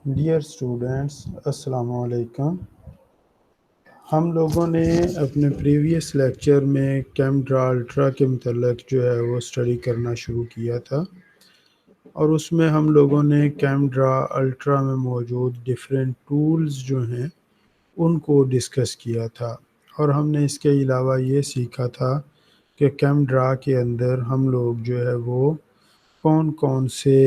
Dear students السلام علیکم۔ ہم لوگوں نے اپنے پریویس لیکچر میں کیمڈرا الٹرا کے متعلق جو ہے وہ اسٹڈی کرنا شروع کیا تھا، اور اس میں ہم لوگوں نے کیمڈرا الٹرا میں موجود ڈیفرنٹ ٹولز جو ہیں ان کو ڈسکس کیا تھا، اور ہم نے اس کے علاوہ یہ سیکھا تھا کہ کیمڈرا کے اندر ہم لوگ جو ہے وہ کون کون سے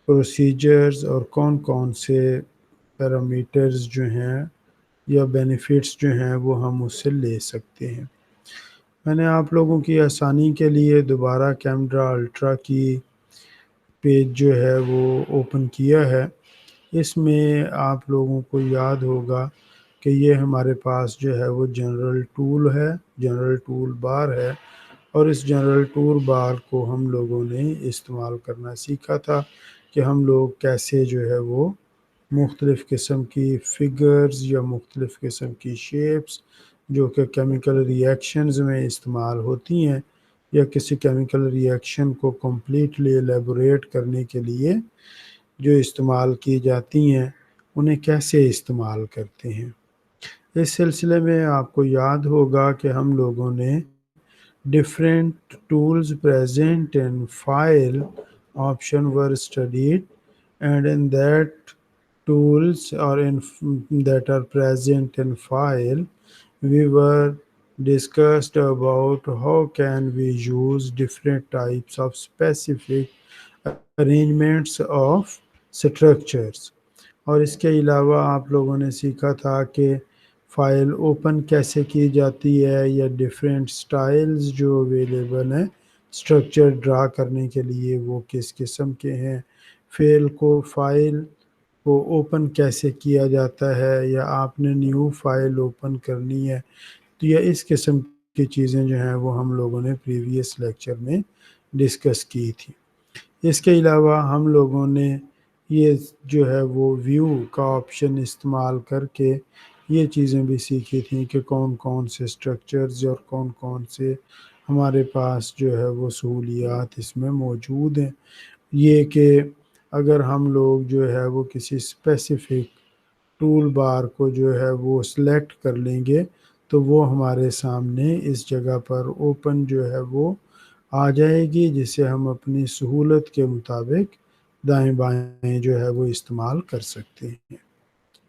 پروسیجرز اور کون سے پیرامیٹرز جو ہیں یا بینیفٹس جو ہیں وہ ہم اس سے لے سکتے ہیں۔ میں نے آپ لوگوں کی آسانی کے لیے دوبارہ کیمڈرا الٹرا کی پیج جو ہے وہ اوپن کیا ہے۔ اس میں آپ لوگوں کو یاد ہوگا کہ یہ ہمارے پاس جو ہے وہ جنرل ٹول ہے، جنرل ٹول بار ہے، اور اس جنرل ٹول بار کو ہم لوگوں نے استعمال کرنا سیکھا تھا کہ ہم لوگ کیسے جو ہے وہ مختلف قسم کی فگرز یا مختلف قسم کی شیپس جو کہ کیمیکل ریئیکشنز میں استعمال ہوتی ہیں یا کسی کیمیکل ریئیکشن کو کمپلیٹلی ایلیبوریٹ کرنے کے لیے جو استعمال کی جاتی ہیں انہیں کیسے استعمال کرتے ہیں۔ اس سلسلے میں آپ کو یاد ہوگا کہ ہم لوگوں نے different tools present in file option were studied, and in that tools or in that are present in file we were discussed about how can we use different types of specific arrangements of structures۔ اور اس کے علاوہ آپ لوگوں نے سیکھا تھا کہ file open کیسے کی جاتی ہے یا ڈیفرینٹ سٹائلز جو اویلیبل ہیں اسٹرکچر ڈرا کرنے کے لیے وہ کس قسم کے ہیں، فائل کو اوپن کیسے کیا جاتا ہے، یا آپ نے نیو فائل اوپن کرنی ہے تو یہ اس قسم کی چیزیں جو ہیں وہ ہم لوگوں نے پریویس لیکچر میں ڈسکس کی تھی۔ اس کے علاوہ ہم لوگوں نے یہ جو ہے وہ ویو کا آپشن استعمال کر کے یہ چیزیں بھی سیکھی تھیں کہ کون سے سٹرکچرز اور کون سے ہمارے پاس جو ہے وہ سہولیات اس میں موجود ہیں۔ یہ کہ اگر ہم لوگ جو ہے وہ کسی اسپیسیفک ٹول بار کو جو ہے وہ سلیکٹ کر لیں گے تو وہ ہمارے سامنے اس جگہ پر اوپن جو ہے وہ آ جائے گی، جسے ہم اپنی سہولت کے مطابق دائیں بائیں جو ہے وہ استعمال کر سکتے ہیں۔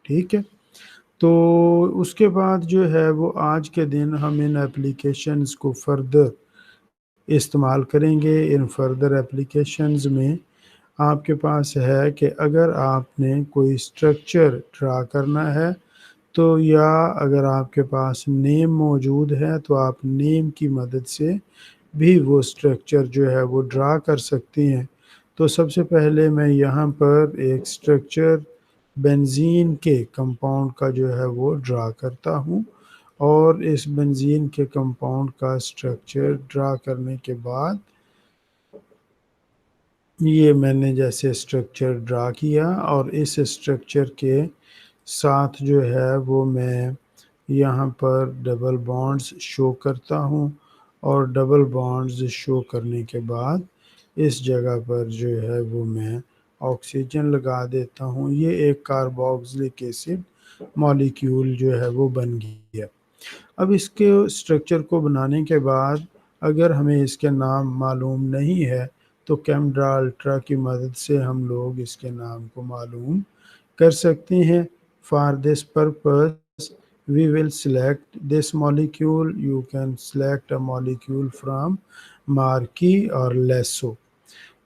ٹھیک ہے، تو اس کے بعد جو ہے وہ آج کے دن ہم ان اپلیکیشنز کو فردر استعمال کریں گے۔ ان فردر اپلیکیشنز میں آپ کے پاس ہے کہ اگر آپ نے کوئی اسٹرکچر ڈرا کرنا ہے تو یا اگر آپ کے پاس نیم موجود ہے تو آپ نیم کی مدد سے بھی وہ اسٹرکچر جو ہے وہ ڈرا کر سکتے ہیں۔ تو سب سے پہلے میں یہاں پر ایک اسٹرکچر بنزین کے کمپاؤنڈ کا جو ہے وہ ڈرا کرتا ہوں، اور اس بنزین کے کمپاؤنڈ کا اسٹرکچر ڈرا کرنے کے بعد یہ میں نے جیسے اسٹرکچر ڈرا کیا، اور اس اسٹرکچر کے ساتھ جو ہے وہ میں یہاں پر ڈبل بانڈز شو کرتا ہوں، اور ڈبل بانڈز شو کرنے کے بعد اس جگہ پر جو ہے وہ میں آکسیجن لگا دیتا ہوں۔ یہ ایک کاربوکسلک ایسڈ مالیکیول جو ہے وہ بن گیا۔ اب اس کے اسٹرکچر کو بنانے کے بعد اگر ہمیں اس کے نام معلوم نہیں ہے تو کیمڈرا الٹرا کی مدد سے ہم لوگ اس کے نام کو معلوم کر سکتے ہیں۔ For this purpose we will select this molecule. You can select a molecule from Marquis or Lasso.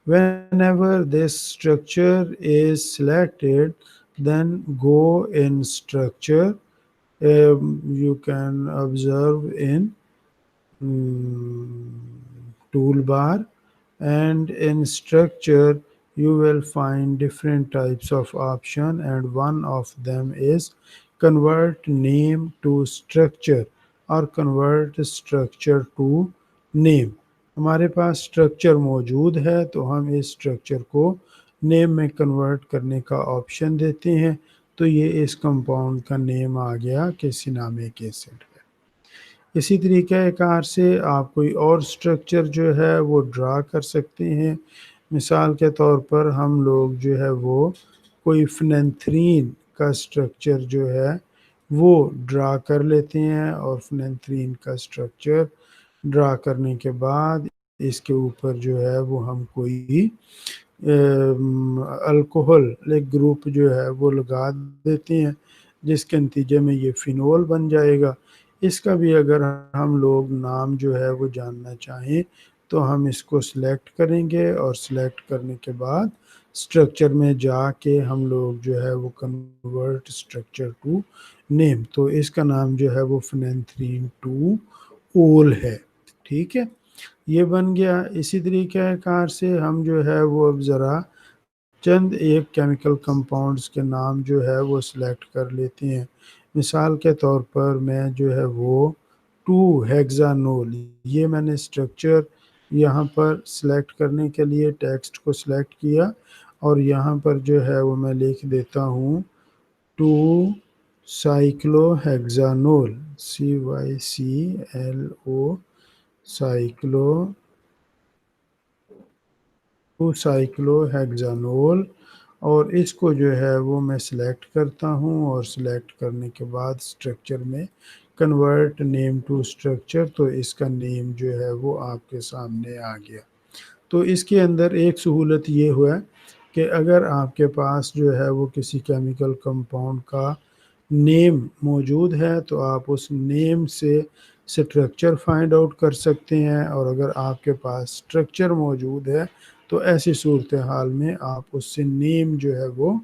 Whenever this structure is selected, then go in structure. You can observe in toolbar, and in structure you will find different types of option, and one of them is convert name to structure or convert structure to name۔ ہمارے پاس structure موجود ہے تو ہم اس structure کو نیم میں convert کرنے کا option دیتے ہیں، تو یہ اس کمپاؤنڈ کا نیم آ گیا کہ سینامک ایسڈ ہے۔ اسی طریقہ کار سے آپ کوئی اور اسٹرکچر جو ہے وہ ڈرا کر سکتے ہیں۔ مثال کے طور پر ہم لوگ جو ہے وہ کوئی فنانتھرین کا سٹرکچر جو ہے وہ ڈرا کر لیتے ہیں، اور فنانتھرین کا سٹرکچر ڈرا کرنے کے بعد اس کے اوپر جو ہے وہ ہم کوئی الکوہل ایک گروپ جو ہے وہ لگا دیتے ہیں، جس کے نتیجے میں یہ فینول بن جائے گا۔ اس کا بھی اگر ہم لوگ نام جو ہے وہ جاننا چاہیں تو ہم اس کو سلیکٹ کریں گے، اور سلیکٹ کرنے کے بعد سٹرکچر میں جا کے ہم لوگ جو ہے وہ کنورٹ سٹرکچر ٹو نیم، تو اس کا نام جو ہے وہ فنانتھرین 2 اول ہے، ٹھیک ہے، یہ بن گیا۔ اسی طریقہ کار سے ہم جو ہے وہ اب ذرا چند ایک کیمیکل کمپاؤنڈز کے نام جو ہے وہ سلیکٹ کر لیتے ہیں۔ مثال کے طور پر میں جو ہے وہ 2 ہیگزانول، یہ میں نے سٹرکچر یہاں پر سلیکٹ کرنے کے لیے ٹیکسٹ کو سلیکٹ کیا، اور یہاں پر جو ہے وہ میں لکھ دیتا ہوں 2 سائکلو ہیگزانول، CYCLO سائکلو 2 سائکلو ہیگزانول، اور اس کو جو ہے وہ میں سلیکٹ کرتا ہوں، اور سلیکٹ کرنے کے بعد سٹرکچر میں کنورٹ نیم ٹو سٹرکچر، تو اس کا نیم جو ہے وہ آپ کے سامنے آ گیا۔ تو اس کے اندر ایک سہولت یہ ہوا کہ اگر آپ کے پاس جو ہے وہ کسی کیمیکل کمپاؤنڈ کا نیم موجود ہے تو آپ اس نیم سے سٹرکچر فائنڈ آؤٹ کر سکتے ہیں، اور اگر آپ کے پاس سٹرکچر موجود ہے تو ایسی صورتحال میں آپ اس سے نیم جو ہے وہ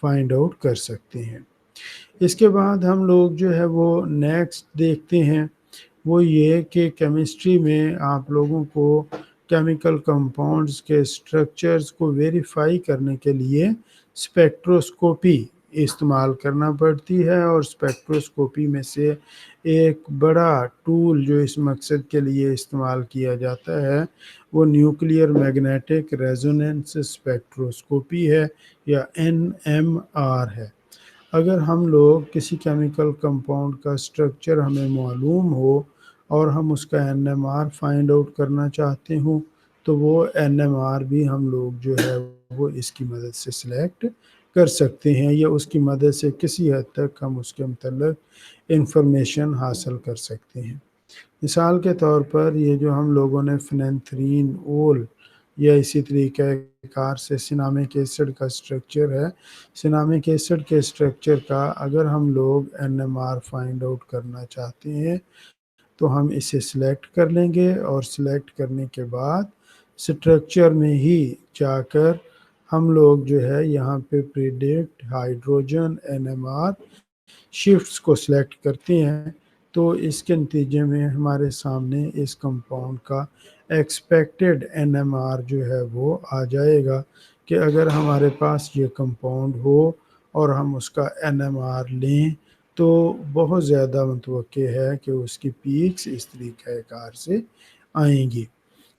فائنڈ آؤٹ کر سکتے ہیں۔ اس کے بعد ہم لوگ جو ہے وہ نیکسٹ دیکھتے ہیں، وہ یہ کہ کیمسٹری میں آپ لوگوں کو کیمیکل کمپاؤنڈز کے سٹرکچرز کو ویریفائی کرنے کے لیے اسپیکٹروسکوپی استعمال کرنا پڑتی ہے، اور اسپیکٹروسکوپی میں سے ایک بڑا ٹول جو اس مقصد کے لیے استعمال کیا جاتا ہے وہ نیوکلیئر میگنیٹک ریزوننس اسپیکٹروسکوپی ہے، یا NMR ہے۔ اگر ہم لوگ کسی کیمیکل کمپاؤنڈ کا سٹرکچر ہمیں معلوم ہو اور ہم اس کا NMR فائنڈ آؤٹ کرنا چاہتے ہوں تو وہ NMR بھی ہم لوگ جو ہے وہ اس کی مدد سے سلیکٹ کر سکتے ہیں، یا اس کی مدد سے کسی حد تک ہم اس کے متعلق انفارمیشن حاصل کر سکتے ہیں۔ مثال کے طور پر یہ جو ہم لوگوں نے فنانتھرین اول یا اسی طریقہ کار سے سینامک ایسڈ کا سٹرکچر ہے، سینامک ایسڈ کے سٹرکچر کا اگر ہم لوگ NMR فائنڈ آؤٹ کرنا چاہتے ہیں تو ہم اسے سلیکٹ کر لیں گے، اور سلیکٹ کرنے کے بعد سٹرکچر میں ہی جا کر ہم لوگ جو ہے یہاں پہ پریڈکٹ ہائیڈروجن NMR شفٹس کو سلیکٹ کرتے ہیں، تو اس کے نتیجے میں ہمارے سامنے اس کمپاؤنڈ کا ایکسپیکٹڈ NMR جو ہے وہ آ جائے گا، کہ اگر ہمارے پاس یہ کمپاؤنڈ ہو اور ہم اس کا NMR لیں تو بہت زیادہ متوقع ہے کہ اس کی پیکس اس طریقہ کار سے آئیں گی،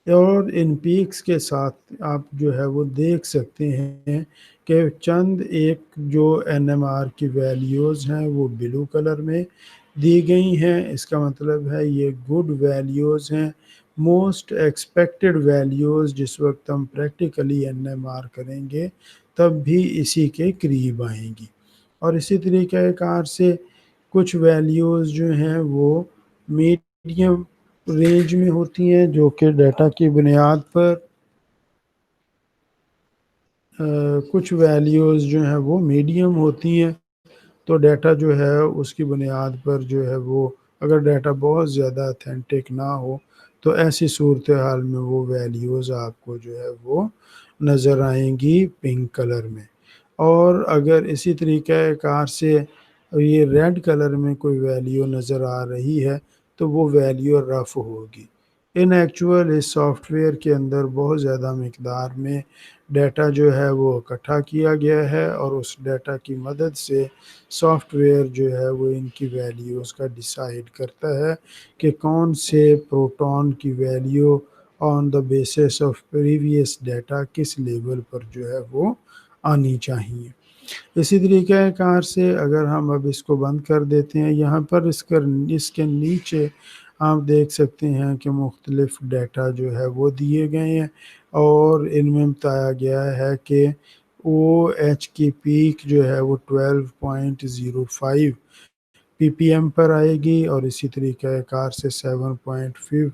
اور ان پیکس کے ساتھ آپ جو ہے وہ دیکھ سکتے ہیں کہ چند ایک جو NMR کی ویلیوز ہیں وہ بلو کلر میں دی گئی ہیں، اس کا مطلب ہے یہ گڈ ویلیوز ہیں، موسٹ ایکسپیکٹڈ ویلیوز جس وقت ہم پریکٹیکلی NMR کریں گے تب بھی اسی کے قریب آئیں گی۔ اور اسی طریقہ کار سے کچھ ویلیوز جو ہیں وہ میڈیم رینج میں ہوتی ہیں، جو کہ ڈیٹا کی بنیاد پر کچھ ویلیوز جو ہیں وہ میڈیم ہوتی ہیں، تو ڈیٹا جو ہے اس کی بنیاد پر جو ہے وہ اگر ڈیٹا بہت زیادہ اتھینٹک نہ ہو تو ایسی صورتحال میں وہ ویلیوز آپ کو جو ہے وہ نظر آئیں گی پنک کلر میں، اور اگر اسی طریقہ کار سے یہ ریڈ کلر میں کوئی ویلیو نظر آ رہی ہے تو وہ ویلیو رف ہوگی۔ ان ایکچوئل اس سافٹ ویئر کے اندر بہت زیادہ مقدار میں ڈیٹا جو ہے وہ اکٹھا کیا گیا ہے، اور اس ڈیٹا کی مدد سے سافٹ ویئر جو ہے وہ ان کی ویلیوز کا ڈیسائیڈ کرتا ہے کہ کون سے پروٹون کی value on the basis of previous data کس لیول پر جو ہے وہ آنی چاہیے۔ اسی طریقہ کار سے اگر ہم اب اس کو بند کر دیتے ہیں، یہاں پر اس کے نیچے آپ دیکھ سکتے ہیں کہ مختلف ڈیٹا جو ہے وہ دیے گئے ہیں، اور ان میں بتایا گیا ہے کہ او ایچ کی پیک جو ہے وہ 12.05 پی پی ایم پر آئے گی، اور اسی طریقہ کار سے 7.5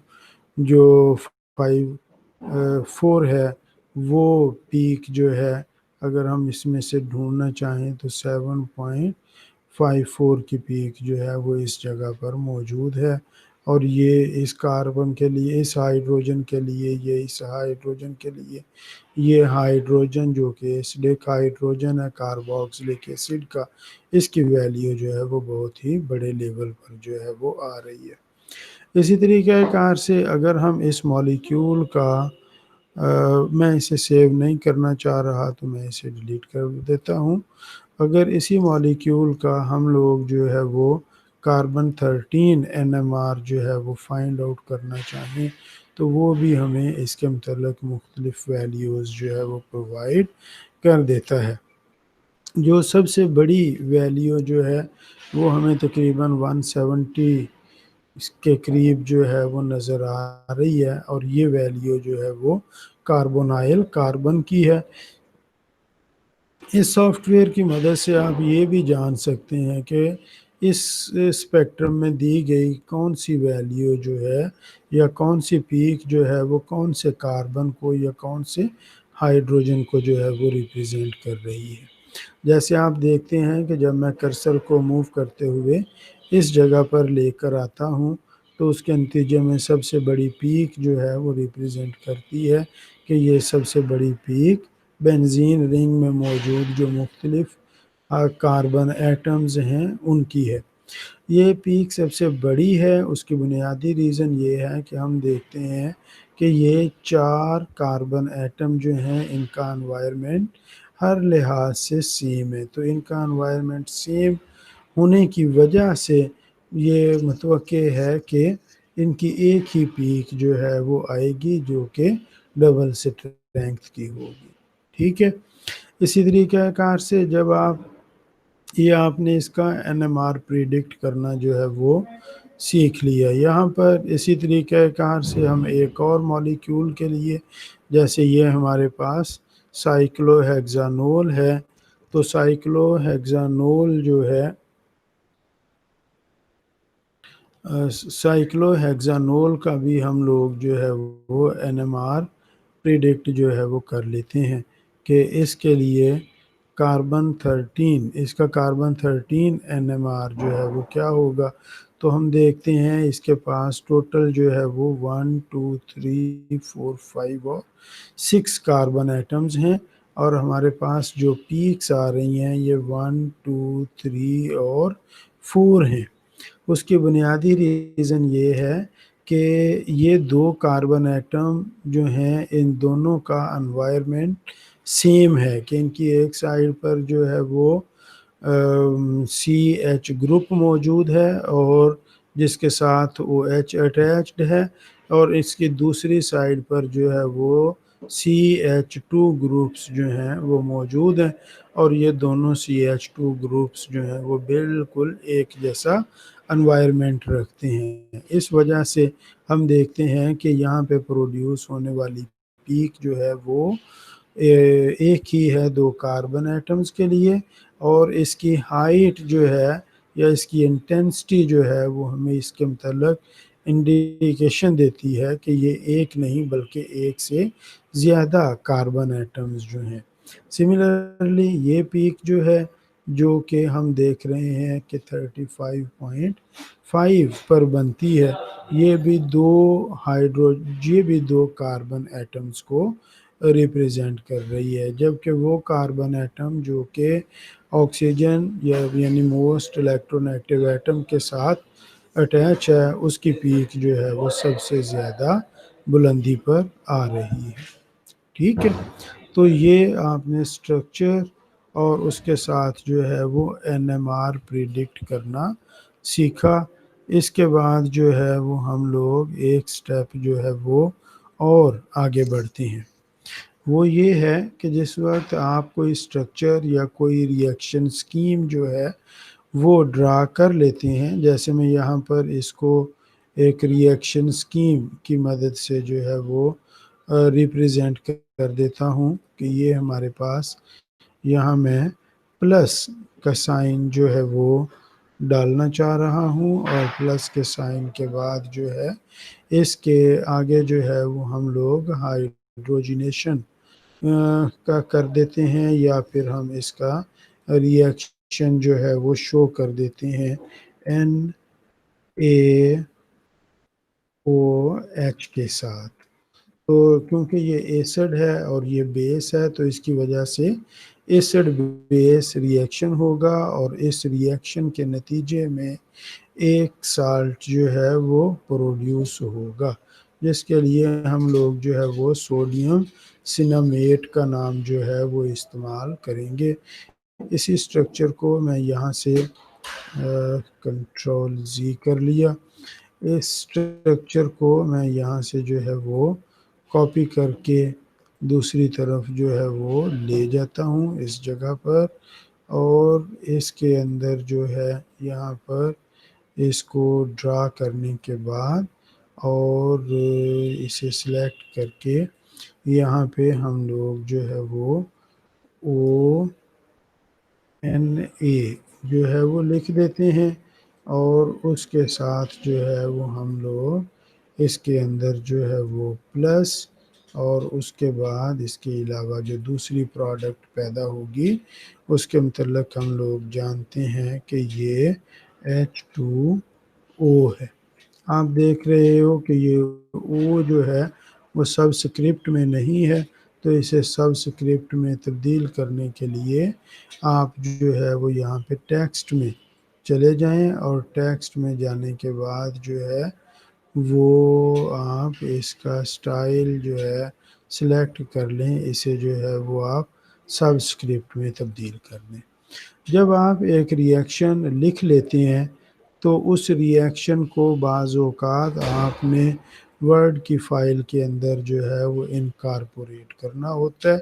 جو 54 ہے وہ پیک جو ہے اگر ہم اس میں سے ڈھونڈنا چاہیں تو 7.54 کی پیک جو ہے وہ اس جگہ پر موجود ہے، اور یہ اس کاربن کے لیے، اس ہائیڈروجن کے لیے، یہ اس ہائیڈروجن کے لیے، یہ ہائیڈروجن جو کہ ایسیڈک ہائیڈروجن ہے کاربوکسلک ایسڈ کا، اس کی ویلیو جو ہے وہ بہت ہی بڑے لیول پر جو ہے وہ آ رہی ہے۔ اسی طریقہ کار سے اگر ہم اس مولیکیول کا میں اسے سیو نہیں کرنا چاہ رہا تو میں اسے ڈیلیٹ کر دیتا ہوں۔ اگر اسی مولیکیول کا ہم لوگ جو ہے وہ کاربن 13 NMR جو ہے وہ فائنڈ آؤٹ کرنا چاہیں تو وہ بھی ہمیں اس کے متعلق مختلف ویلیوز جو ہے وہ پرووائڈ کر دیتا ہے۔ جو سب سے بڑی ویلیو جو ہے وہ ہمیں تقریباً 170 اس کے قریب جو ہے وہ نظر آ رہی ہے، اور یہ ویلیو جو ہے وہ کاربونائل کاربن کی ہے۔ اس سافٹ ویئر کی مدد سے آپ یہ بھی جان سکتے ہیں کہ اس اسپیکٹرم میں دی گئی کون سی ویلیو جو ہے یا کون سی پیک جو ہے وہ کون سے کاربن کو یا کون سے ہائیڈروجن کو جو ہے وہ ریپریزنٹ کر رہی ہے۔ جیسے آپ دیکھتے ہیں کہ جب میں کرسر کو موو کرتے ہوئے اس جگہ پر لے کر آتا ہوں تو اس کے نتیجے میں سب سے بڑی پیک جو ہے وہ ریپریزنٹ کرتی ہے کہ یہ سب سے بڑی پیک بنزین رنگ میں موجود جو مختلف کاربن ایٹمز ہیں ان کی ہے۔ یہ پیک سب سے بڑی ہے، اس کی بنیادی ریزن یہ ہے کہ ہم دیکھتے ہیں کہ یہ 4 کاربن ایٹم جو ہیں ان کا انوائرمنٹ ہر لحاظ سے سیم ہے، تو ان کا انوائرمنٹ سیم ہونے کی وجہ سے یہ متوقع ہے کہ ان کی ایک ہی پیک جو ہے وہ آئے گی جو کہ ڈبل اسٹرینتھ کی ہوگی۔ ٹھیک ہے، اسی طریقہ کار سے جب آپ نے اس کا این ایم آر پریڈکٹ کرنا جو ہے وہ سیکھ لیا، یہاں پر اسی طریقہ کار سے ہم ایک اور مولیکیول کے لیے، جیسے یہ ہمارے پاس سائیکلو ہیگزانول ہے، تو سائیکلو ہیگزانول جو ہے سائیکلو ہیگزانول کا بھی ہم لوگ جو ہے وہ این ایم آر پریڈکٹ جو ہے وہ کر لیتے ہیں کہ اس کے لیے کاربن 13، اس کا کاربن 13 این ایم آر جو ہے وہ کیا ہوگا، تو ہم دیکھتے ہیں اس کے پاس ٹوٹل جو ہے وہ 1 2 3 4 5 اور 6 کاربن ایٹمز ہیں، اور ہمارے پاس جو پیکس آ رہی ہیں یہ 1 2 3 اور 4 ہیں۔ اس کی بنیادی ریزن یہ ہے کہ یہ 2 کاربن ایٹم جو ہیں ان دونوں کا انوائرمنٹ سیم ہے کہ ان کی ایک سائڈ پر جو ہے وہ سی ایچ گروپ موجود ہے اور جس کے ساتھ او ایچ اٹیچڈ ہے، اور اس کی دوسری سائڈ پر جو ہے وہ سی ایچ 2 گروپس جو ہیں وہ موجود ہیں، اور یہ دونوں سی ایچ 2 گروپس جو ہیں وہ بالکل ایک جیسا انوائرمنٹ رکھتے ہیں۔ اس وجہ سے ہم دیکھتے ہیں کہ یہاں پہ پروڈیوس ہونے والی پیک جو ہے وہ ایک ہی ہے 2 کاربن ایٹمز کے لیے، اور اس کی ہائٹ جو ہے یا اس کی انٹینسٹی جو ہے وہ ہمیں اس کے متعلق انڈیکیشن دیتی ہے کہ یہ ایک نہیں بلکہ ایک سے زیادہ کاربن ایٹمز جو ہیں۔ سملرلی یہ پیک جو ہے جو کہ ہم دیکھ رہے ہیں کہ 35.5 پر بنتی ہے، یہ بھی 2 کاربن ایٹمز کو ریپریزنٹ کر رہی ہے، جبکہ وہ کاربن ایٹم جو کہ آکسیجن یعنی موسٹ الیکٹرونیگیٹو ایٹم کے ساتھ اٹیچ ہے، اس کی پیک جو ہے وہ سب سے زیادہ بلندی پر آ رہی ہے۔ ٹھیک ہے، تو یہ آپ نے اسٹرکچر اور اس کے ساتھ جو ہے وہ این ایم آر پریڈکٹ کرنا سیکھا۔ اس کے بعد جو ہے وہ ہم لوگ ایک سٹیپ جو ہے وہ اور آگے بڑھتے ہیں، وہ یہ ہے کہ جس وقت آپ کوئی اسٹرکچر یا کوئی ریئیکشن سکیم جو ہے وہ ڈرا کر لیتے ہیں، جیسے میں یہاں پر اس کو ایک ریئیکشن سکیم کی مدد سے جو ہے وہ ریپریزنٹ کر دیتا ہوں کہ یہ ہمارے پاس یہاں میں پلس کا سائن جو ہے وہ ڈالنا چاہ رہا ہوں، اور پلس کے سائن کے بعد جو ہے اس کے آگے جو ہے وہ ہم لوگ ہائیڈروجنیشن کا کر دیتے ہیں، یا پھر ہم اس کا ریئیکشن جو ہے وہ شو کر دیتے ہیں NaOH کے ساتھ۔ تو کیونکہ یہ ایسڈ ہے اور یہ بیس ہے، تو اس کی وجہ سے ایسڈ بیس ریئیکشن ہوگا، اور اس ریئیکشن کے نتیجے میں ایک سالٹ جو ہے وہ پروڈیوس ہوگا، جس کے لیے ہم لوگ جو ہے وہ سوڈیم سنامیٹ کا نام جو ہے وہ استعمال کریں گے۔ اسی سٹرکچر کو میں یہاں سے کنٹرول زی کر لیا۔ اس سٹرکچر کو میں یہاں سے جو ہے وہ کاپی کر کے دوسری طرف جو ہے وہ لے جاتا ہوں اس جگہ پر، اور اس کے اندر جو ہے یہاں پر اس کو ڈرا کرنے کے بعد اور اسے سلیکٹ کر کے یہاں پہ ہم لوگ جو ہے وہ ONA جو ہے وہ لکھ دیتے ہیں، اور اس کے ساتھ جو ہے وہ ہم لوگ اس کے اندر جو ہے وہ پلس، اور اس کے بعد اس کے علاوہ جو دوسری پروڈکٹ پیدا ہوگی اس کے متعلق ہم لوگ جانتے ہیں کہ یہ H2O ہے۔ آپ دیکھ رہے ہو کہ یہ او جو ہے وہ سبسکرپٹ میں نہیں ہے، تو اسے سبسکرپٹ میں تبدیل کرنے کے لیے آپ جو ہے وہ یہاں پہ ٹیکسٹ میں چلے جائیں، اور ٹیکسٹ میں جانے کے بعد جو ہے وہ آپ اس کا سٹائل جو ہے سلیکٹ کر لیں، اسے جو ہے وہ آپ سبسکرپٹ میں تبدیل کر لیں۔ جب آپ ایک ریئیکشن لکھ لیتے ہیں تو اس ریئیکشن کو بعض اوقات آپ نے ورڈ کی فائل کے اندر جو ہے وہ انکارپوریٹ کرنا ہوتا ہے۔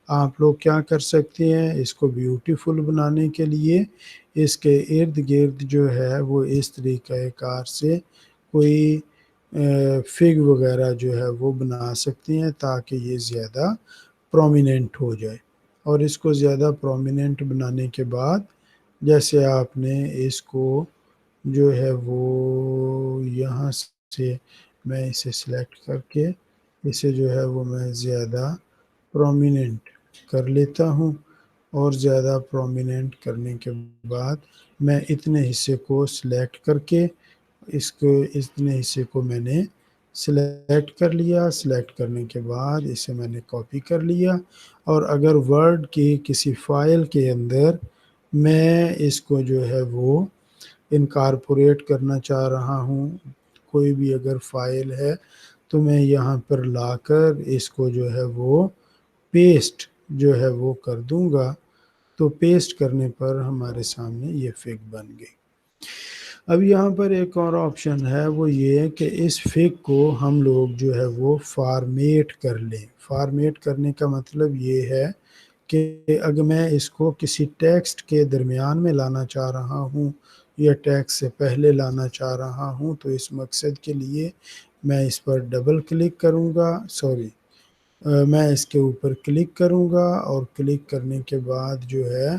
آپ لوگ کیا کر سکتے ہیں، اس کو بیوٹیفل بنانے کے لیے اس کے ارد گرد جو ہے وہ اس طریقہ کار سے کوئی فگ وغیرہ جو ہے وہ بنا سکتے ہیں، تاکہ یہ زیادہ پرومیننٹ ہو جائے۔ اور اس کو زیادہ پرومیننٹ بنانے کے بعد جیسے آپ نے اس کو جو ہے وہ یہاں سے میں اسے سلیکٹ کر کے اسے جو ہے وہ میں زیادہ پرومیننٹ کر لیتا ہوں، اور زیادہ پرومیننٹ کرنے کے بعد میں اتنے حصے کو سلیکٹ کر کے اتنے حصے کو میں نے سلیکٹ کر لیا۔ سلیکٹ کرنے کے بعد اسے میں نے کاپی کر لیا، اور اگر ورڈ کی کسی فائل کے اندر میں اس کو جو ہے وہ انکارپوریٹ کرنا چاہ رہا ہوں، کوئی بھی اگر فائل ہے تو میں یہاں پر لا کر اس کو جو ہے وہ پیسٹ جو ہے وہ کر دوں گا، تو پیسٹ کرنے پر ہمارے سامنے یہ فگ بن گئی۔ اب یہاں پر ایک اور آپشن ہے، وہ یہ ہے کہ اس فگ کو ہم لوگ جو ہے وہ فارمیٹ کر لیں۔ فارمیٹ کرنے کا مطلب یہ ہے کہ اگر میں اس کو کسی ٹیکسٹ کے درمیان میں لانا چاہ رہا ہوں یا ٹیکسٹ سے پہلے لانا چاہ رہا ہوں، تو اس مقصد کے لیے میں اس پر ڈبل کلک کروں گا، میں اس کے اوپر کلک کروں گا، اور کلک کرنے کے بعد جو ہے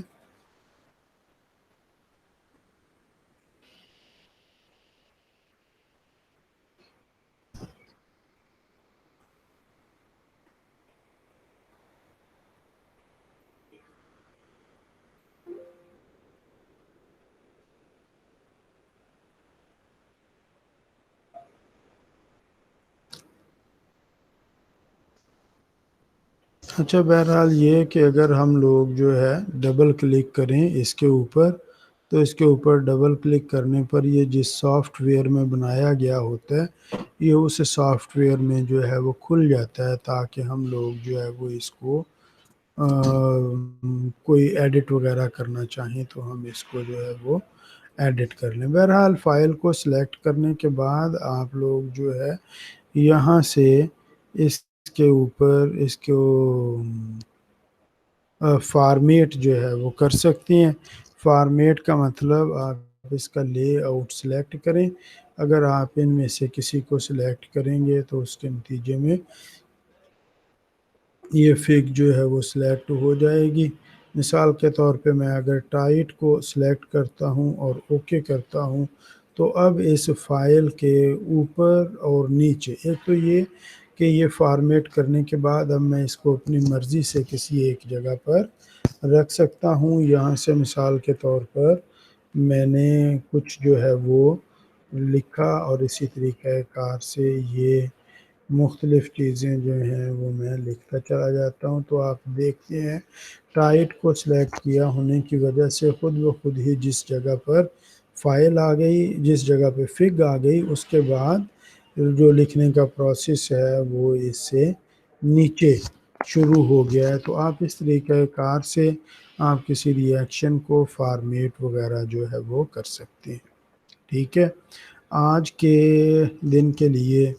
اچھا بہرحال یہ کہ اگر ہم لوگ جو ہے ڈبل کلک کریں اس کے اوپر، تو اس کے اوپر ڈبل کلک کرنے پر یہ جس سافٹ ویئر میں بنایا گیا ہوتا ہے یہ اس سافٹ ویئر میں جو ہے وہ کھل جاتا ہے، تاکہ ہم لوگ جو ہے وہ اس کو کوئی ایڈٹ وغیرہ کرنا چاہیں تو ہم اس کو جو ہے وہ ایڈٹ کر لیں۔ بہرحال فائل کو سلیکٹ کرنے کے بعد آپ لوگ جو ہے یہاں سے اس کے اوپر اس کو فارمیٹ جو ہے وہ کر سکتے ہیں۔ فارمیٹ کا مطلب آپ اس کا لے آؤٹ سلیکٹ کریں، اگر آپ ان میں سے کسی کو سلیکٹ کریں گے تو اس کے نتیجے میں یہ فگ جو ہے وہ سلیکٹ ہو جائے گی۔ مثال کے طور پہ میں اگر ٹائٹ کو سلیکٹ کرتا ہوں اور اوکے کرتا ہوں تو اب اس فائل کے اوپر اور نیچے ایک تو یہ کہ یہ فارمیٹ کرنے کے بعد اب میں اس کو اپنی مرضی سے کسی ایک جگہ پر رکھ سکتا ہوں. یہاں سے مثال کے طور پر میں نے کچھ جو ہے وہ لکھا اور اسی طریقہ کار سے یہ مختلف چیزیں جو ہیں وہ میں لکھتا چلا جاتا ہوں. تو آپ دیکھتے ہیں ٹائٹ کو سلیکٹ کیا ہونے کی وجہ سے خود بخود ہی جس جگہ پر فائل آ گئی، جس جگہ پہ فگ آ گئی، اس کے بعد جو لکھنے کا پروسیس ہے وہ اس سے نیچے شروع ہو گیا ہے. تو آپ اس طریقہ کار سے آپ کسی ری ایکشن کو فارمیٹ وغیرہ جو ہے وہ کر سکتے ہیں. ٹھیک ہے، آج کے دن کے لیے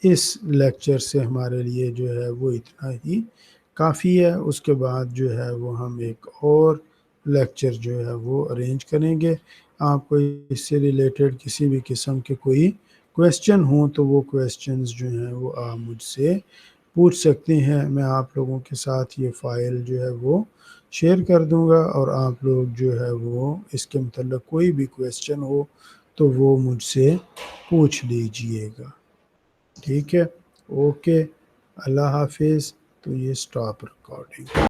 اس لیکچر سے ہمارے لیے جو ہے وہ اتنا ہی کافی ہے. اس کے بعد جو ہے وہ ہم ایک اور لیکچر جو ہے وہ ارینج کریں گے. آپ کو اس سے ریلیٹڈ کسی بھی قسم کے کوئی کویسچن ہوں تو وہ کویسچنز جو ہیں وہ آپ مجھ سے پوچھ سکتے ہیں. میں آپ لوگوں کے ساتھ یہ فائل جو ہے وہ شیئر کر دوں گا اور آپ لوگ جو ہے وہ اس کے متعلق کوئی بھی کویسچن ہو تو وہ مجھ سے پوچھ لیجئے گا. ٹھیک ہے، اوکے، اللہ حافظ. تو یہ سٹاپ ریکارڈنگ.